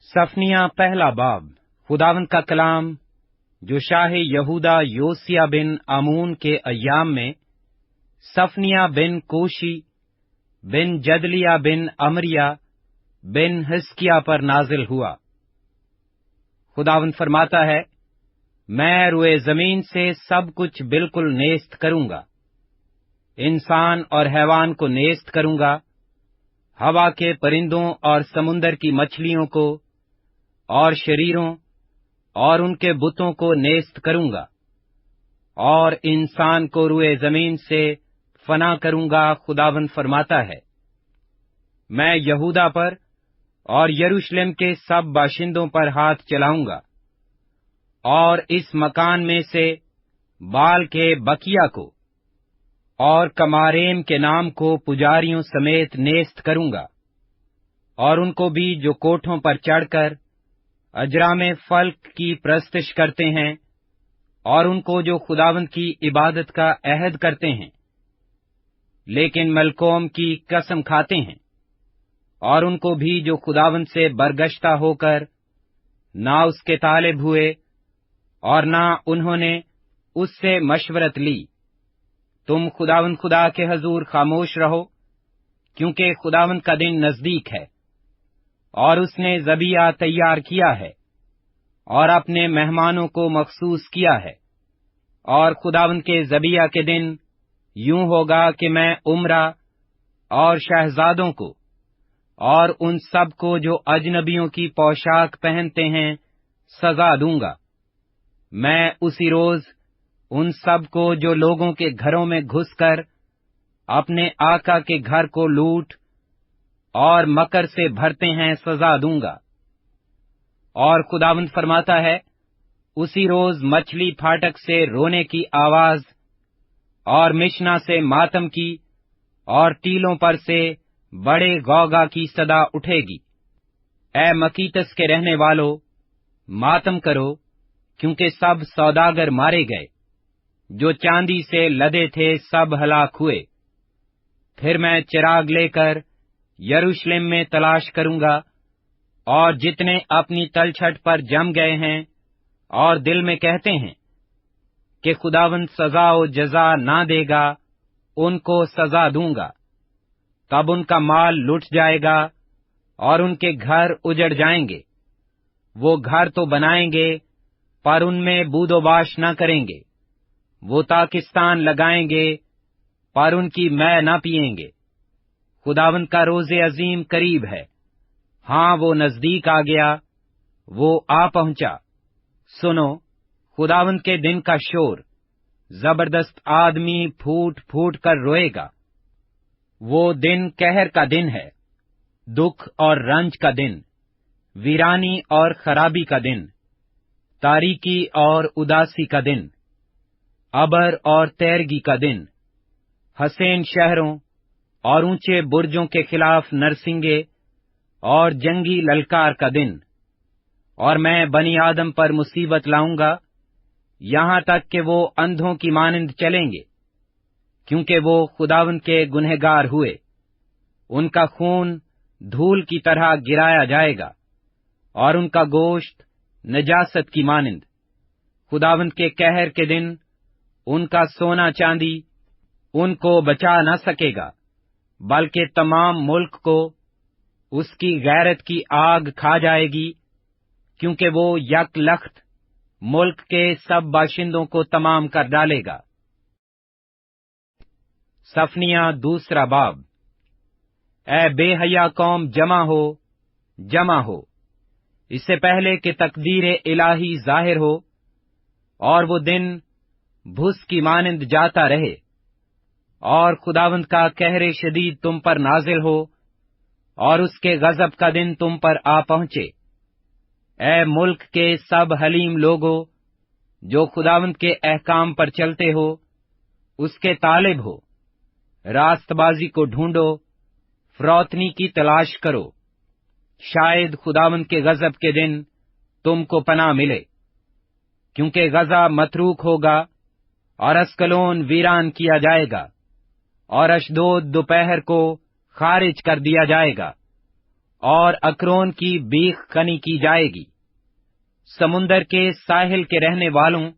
صفنیہ پہلا باب۔ خداوند کا کلام جو شاہ یہودا یوسیہ بن آمون کے ایام میں صفنیہ بن کوشی بن جدلیہ بن امریہ بن حزقیہ پر نازل ہوا۔ خداوند فرماتا ہے، میں روئے زمین سے سب کچھ بالکل نیست کروں گا، انسان اور حیوان کو نیست کروں گا، ہوا کے پرندوں اور سمندر کی مچھلیوں کو اور شریروں اور ان کے بتوں کو نیست کروں گا، اور انسان کو روئے زمین سے فنا کروں گا۔ خداوند فرماتا ہے، میں یہودا پر اور یروشلم کے سب باشندوں پر ہاتھ چلاؤں گا، اور اس مکان میں سے بال کے بکیا کو اور کماریم کے نام کو پجاریوں سمیت نیست کروں گا، اور ان کو بھی جو کوٹھوں پر چڑھ کر اجرام فلک کی پرستش کرتے ہیں، اور ان کو جو خداوند کی عبادت کا عہد کرتے ہیں لیکن ملکوم کی قسم کھاتے ہیں، اور ان کو بھی جو خداوند سے برگشتہ ہو کر نہ اس کے طالب ہوئے اور نہ انہوں نے اس سے مشورت لی۔ تم خداوند خدا کے حضور خاموش رہو، کیونکہ خداوند کا دن نزدیک ہے، اور اس نے ذبیحہ تیار کیا ہے اور اپنے مہمانوں کو مخصوص کیا ہے۔ اور خداوند کے ذبیحہ کے دن یوں ہوگا کہ میں عمرہ اور شہزادوں کو اور ان سب کو جو اجنبیوں کی پوشاک پہنتے ہیں سزا دوں گا۔ میں اسی روز ان سب کو جو لوگوں کے گھروں میں گھس کر اپنے آقا کے گھر کو لوٹ اور مکر سے بھرتے ہیں سزا دوں گا۔ اور خداوند فرماتا ہے، اسی روز مچھلی پھاٹک سے رونے کی آواز اور مشنا سے ماتم کی اور ٹیلوں پر سے بڑے غوغا کی صدا اٹھے گی۔ اے مکیتس کے رہنے والو، ماتم کرو، کیونکہ سب سوداگر مارے گئے، جو چاندی سے لدے تھے سب ہلاک ہوئے۔ پھر میں چراغ لے کر یروشلم میں تلاش کروں گا، اور جتنے اپنی تلچھٹ پر جم گئے ہیں اور دل میں کہتے ہیں کہ خداوند سزا و جزا نہ دے گا، ان کو سزا دوں گا۔ تب ان کا مال لٹ جائے گا اور ان کے گھر اجڑ جائیں گے۔ وہ گھر تو بنائیں گے پر ان میں بود و باش نہ کریں گے، وہ تاکستان لگائیں گے پر ان کی مے نہ پیئیں گے۔ خداوند کا روز عظیم قریب ہے، ہاں وہ نزدیک آ گیا، وہ آ پہنچا۔ سنو خداوند کے دن کا شور، زبردست آدمی پھوٹ پھوٹ کر روئے گا۔ وہ دن قہر کا دن ہے، دکھ اور رنج کا دن، ویرانی اور خرابی کا دن، تاریکی اور اداسی کا دن، ابر اور تیرگی کا دن، حسین شہروں اور اونچے برجوں کے خلاف نرسنگے اور جنگی للکار کا دن۔ اور میں بنی آدم پر مصیبت لاؤں گا، یہاں تک کہ وہ اندھوں کی مانند چلیں گے، کیونکہ وہ خداوند کے گنہگار ہوئے۔ ان کا خون دھول کی طرح گرایا جائے گا، اور ان کا گوشت نجاست کی مانند۔ خداوند کے قہر کے دن ان کا سونا چاندی ان کو بچا نہ سکے گا، بلکہ تمام ملک کو اس کی غیرت کی آگ کھا جائے گی، کیونکہ وہ یک لخت ملک کے سب باشندوں کو تمام کر ڈالے گا۔ صفنیہ دوسرا باب۔ اے بے حیا قوم، جمع ہو، جمع ہو، اس سے پہلے کہ تقدیر الہی ظاہر ہو، اور وہ دن بھس کی مانند جاتا رہے، اور خداوند کا قہر شدید تم پر نازل ہو، اور اس کے غضب کا دن تم پر آ پہنچے۔ اے ملک کے سب حلیم لوگو، جو خداوند کے احکام پر چلتے ہو، اس کے طالب ہو، راست بازی کو ڈھونڈو، فروتنی کی تلاش کرو، شاید خداوند کے غضب کے دن تم کو پناہ ملے۔ کیونکہ غزہ متروک ہوگا اور اسکلون ویران کیا جائے گا، اور اشدود دوپہر کو خارج کر دیا جائے گا، اور اکرون کی بیخ کنی کی جائے گی۔ سمندر کے ساحل کے رہنے والوں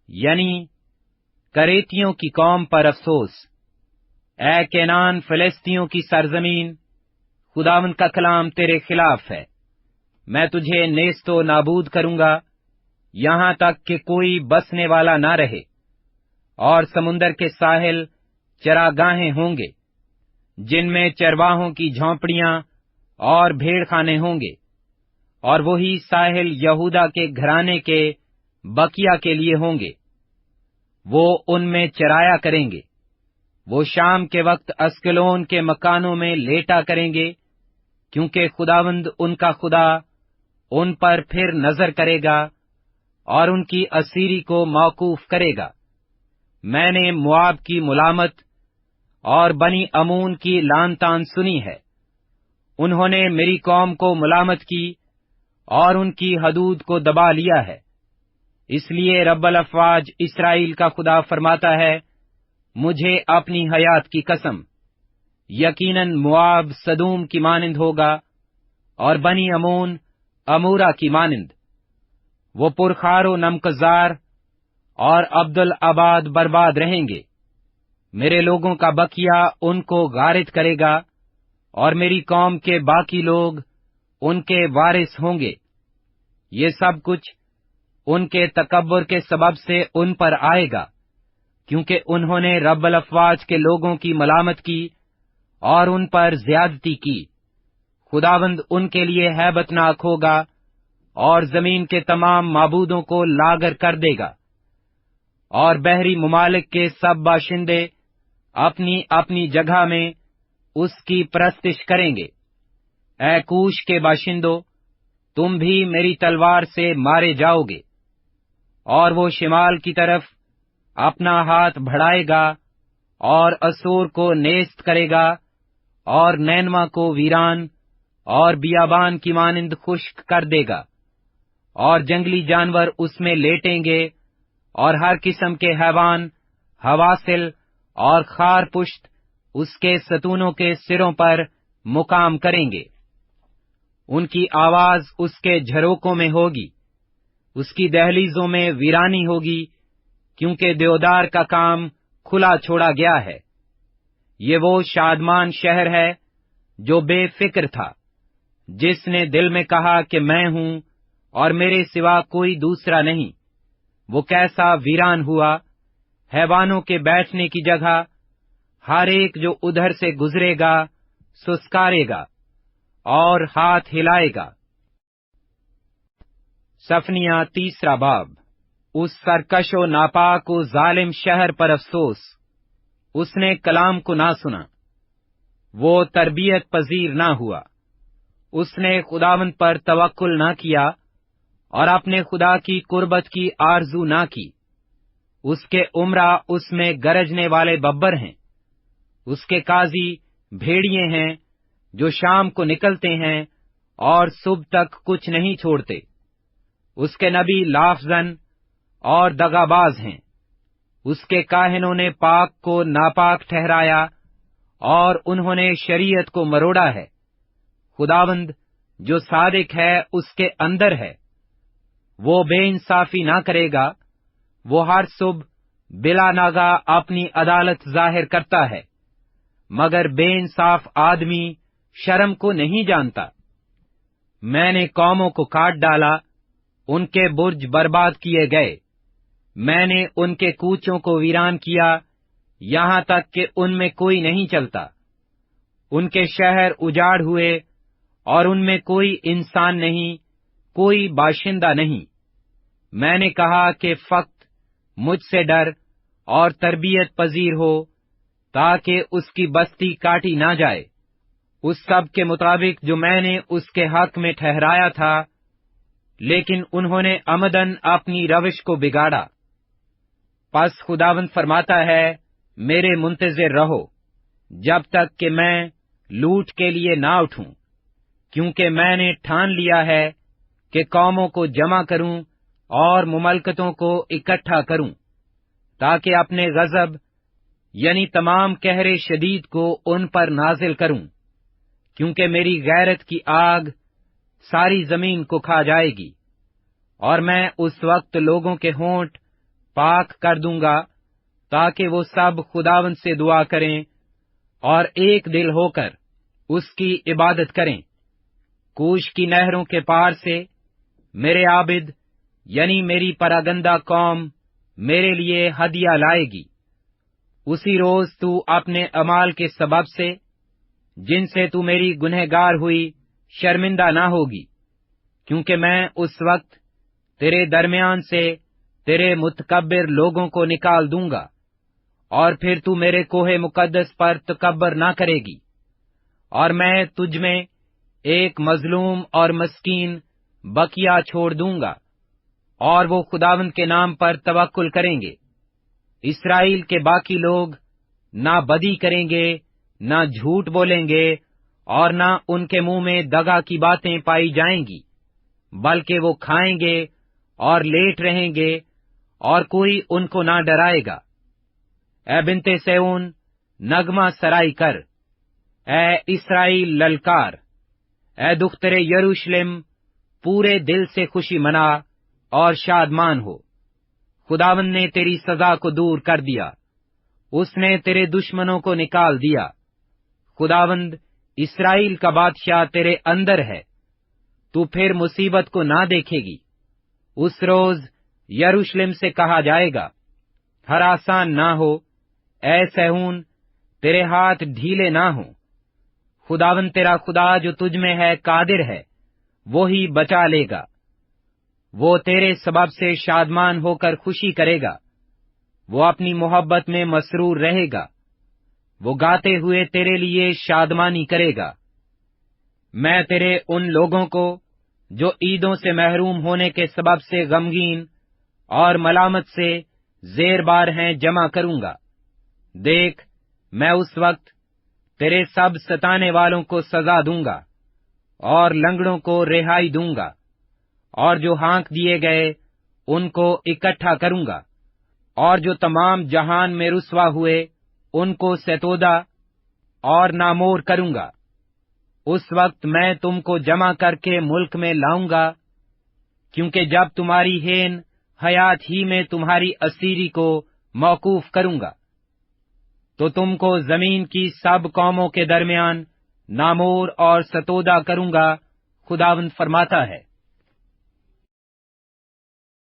یعنی کریتیوں کی قوم پر افسوس۔ اے کینان فلسطینیوں کی سرزمین، خداوند کا کلام تیرے خلاف ہے۔ میں تجھے نیست و نابود کروں گا، یہاں تک کہ کوئی بسنے والا نہ رہے، اور سمندر کے ساحل چراگاہیں ہوں گے، جن میں چرواہوں کی جھونپڑیاں اور بھیڑ خانے ہوں گے، اور وہی ساحل یہودا کے گھرانے کے بقیہ کے لیے ہوں گے۔ وہ ان میں چرایا کریں گے۔ وہ شام کے وقت اسکلون کے مکانوں میں لیٹا کریں گے، کیونکہ خداوند ان کا خدا ان پر پھر نظر کرے گا اور ان کی اسیری کو موقوف کرے گا۔ میں نے مواب کی ملامت اور بنی امون کی لان تان سنی ہے۔ انہوں نے میری قوم کو ملامت کی اور ان کی حدود کو دبا لیا ہے۔ اس لیے رب الافواج اسرائیل کا خدا فرماتا ہے، مجھے اپنی حیات کی قسم، یقیناً مواب سدوم کی مانند ہوگا اور بنی امون امورا کی مانند۔ وہ پرخار و نمکزار اور عبدالآباد برباد رہیں گے۔ میرے لوگوں کا بقیہ ان کو غارت کرے گا، اور میری قوم کے باقی لوگ ان کے وارث ہوں گے۔ یہ سب کچھ ان کے تکبر کے سبب سے ان پر آئے گا، کیونکہ انہوں نے رب الافواج کے لوگوں کی ملامت کی اور ان پر زیادتی کی۔ خداوند ان کے لیے ہیبت ناک ہوگا اور زمین کے تمام معبودوں کو لاگر کر دے گا، اور بحری ممالک کے سب باشندے اپنی اپنی جگہ میں اس کی پرستش کریں گے۔ اے کوش کے باشندو، تم بھی میری تلوار سے مارے جاؤ گے۔ اور وہ شمال کی طرف اپنا ہاتھ بڑھائے گا اور اسور کو نیست کرے گا، اور نینوا کو ویران اور بیابان کی مانند خشک کر دے گا، اور جنگلی جانور اس میں لیٹیں گے، اور ہر قسم کے حیوان، حواسل اور خار پشت اس کے ستونوں کے سروں پر مقام کریں گے۔ ان کی آواز اس کے جھروکوں میں ہوگی، اس کی دہلیزوں میں ویرانی ہوگی، کیونکہ دیودار کا کام کھلا چھوڑا گیا ہے۔ یہ وہ شادمان شہر ہے جو بے فکر تھا، جس نے دل میں کہا کہ میں ہوں اور میرے سوا کوئی دوسرا نہیں۔ وہ کیسا ویران ہوا، حیوانوں کے بیٹھنے کی جگہ، ہر ایک جو ادھر سے گزرے گا سسکارے گا اور ہاتھ ہلائے گا۔ صفنیہ تیسرا باب۔ اس سرکش و ناپاک و ظالم شہر پر افسوس، اس نے کلام کو نہ سنا، وہ تربیت پذیر نہ ہوا۔ اس نے خداوند پر توکل نہ کیا اور اپنے خدا کی قربت کی آرزو نہ کی۔ اس کے امرا اس میں گرجنے والے ببر ہیں، اس کے قاضی بھیڑیے ہیں جو شام کو نکلتے ہیں اور صبح تک کچھ نہیں چھوڑتے۔ اس کے نبی لافزن اور دغاباز ہیں۔ اس کے کاہنوں نے پاک کو ناپاک ٹھہرایا اور انہوں نے شریعت کو مروڑا ہے۔ خداوند جو صادق ہے اس کے اندر ہے، وہ بے انصافی نہ کرے گا۔ وہ ہر صبح بلا ناگا اپنی عدالت ظاہر کرتا ہے، مگر بے انصاف آدمی شرم کو نہیں جانتا۔ میں نے قوموں کو کاٹ ڈالا، ان کے برج برباد کیے گئے۔ میں نے ان کے کوچوں کو ویران کیا، یہاں تک کہ ان میں کوئی نہیں چلتا۔ ان کے شہر اجاڑ ہوئے اور ان میں کوئی انسان نہیں، کوئی باشندہ نہیں۔ میں نے کہا کہ فقط مجھ سے ڈر اور تربیت پذیر ہو، تاکہ اس کی بستی کاٹی نہ جائے، اس سب کے مطابق جو میں نے اس کے حق میں ٹھہرایا تھا، لیکن انہوں نے عمدن اپنی روش کو بگاڑا۔ پس خداوند فرماتا ہے، میرے منتظر رہو، جب تک کہ میں لوٹ کے لیے نہ اٹھوں، کیونکہ میں نے ٹھان لیا ہے کہ قوموں کو جمع کروں اور مملکتوں کو اکٹھا کروں، تاکہ اپنے غضب یعنی تمام قہر شدید کو ان پر نازل کروں، کیونکہ میری غیرت کی آگ ساری زمین کو کھا جائے گی، اور میں اس وقت لوگوں کے ہونٹ پاک کر دوں گا تاکہ وہ سب خداوند سے دعا کریں اور ایک دل ہو کر اس کی عبادت کریں۔ کوش کی نہروں کے پار سے میرے عابد یعنی میری پراگندہ قوم میرے لیے ہدیہ لائے گی۔ اسی روز تو اپنے اعمال کے سبب سے جن سے تو میری گنہگار ہوئی شرمندہ نہ ہوگی، کیونکہ میں اس وقت تیرے درمیان سے تیرے متکبر لوگوں کو نکال دوں گا، اور پھر تو میرے کوہ مقدس پر تکبر نہ کرے گی، اور میں تجھ میں ایک مظلوم اور مسکین بقیہ چھوڑ دوں گا، اور وہ خداوند کے نام پر توکل کریں گے۔ اسرائیل کے باقی لوگ نہ بدی کریں گے، نہ جھوٹ بولیں گے، اور نہ ان کے منہ میں دغا کی باتیں پائی جائیں گی، بلکہ وہ کھائیں گے اور لیٹ رہیں گے، اور کوئی ان کو نہ ڈرائے گا۔ اے بنت سیون، نغمہ سرائی کر، اے اسرائیل للکار، اے دختر یروشلم، پورے دل سے خوشی منا اور شادمان ہو۔ خداوند نے تیری سزا کو دور کر دیا، اس نے تیرے دشمنوں کو نکال دیا۔ خداوند اسرائیل کا بادشاہ تیرے اندر ہے، تو پھر مصیبت کو نہ دیکھے گی۔ اس روز یروشلم سے کہا جائے گا، ہراسان نہ ہو، اے صہیون، تیرے ہاتھ ڈھیلے نہ ہوں۔ خداوند تیرا خدا جو تجھ میں ہے قادر ہے، وہی بچا لے گا۔ وہ تیرے سبب سے شادمان ہو کر خوشی کرے گا، وہ اپنی محبت میں مسرور رہے گا، وہ گاتے ہوئے تیرے لیے شادمانی کرے گا۔ میں تیرے ان لوگوں کو جو عیدوں سے محروم ہونے کے سبب سے غمگین اور ملامت سے زیر بار ہیں جمع کروں گا۔ دیکھ، میں اس وقت تیرے سب ستانے والوں کو سزا دوں گا، اور لنگڑوں کو رہائی دوں گا، اور جو ہانک دیے گئے ان کو اکٹھا کروں گا، اور جو تمام جہان میں رسوا ہوئے ان کو ستودا اور نامور کروں گا۔ اس وقت میں تم کو جمع کر کے ملک میں لاؤں گا، کیونکہ جب تمہاری ہین حیات ہی میں تمہاری اسیری کو موقوف کروں گا، تو تم کو زمین کی سب قوموں کے درمیان نامور اور ستودا کروں گا، خداوند فرماتا ہے۔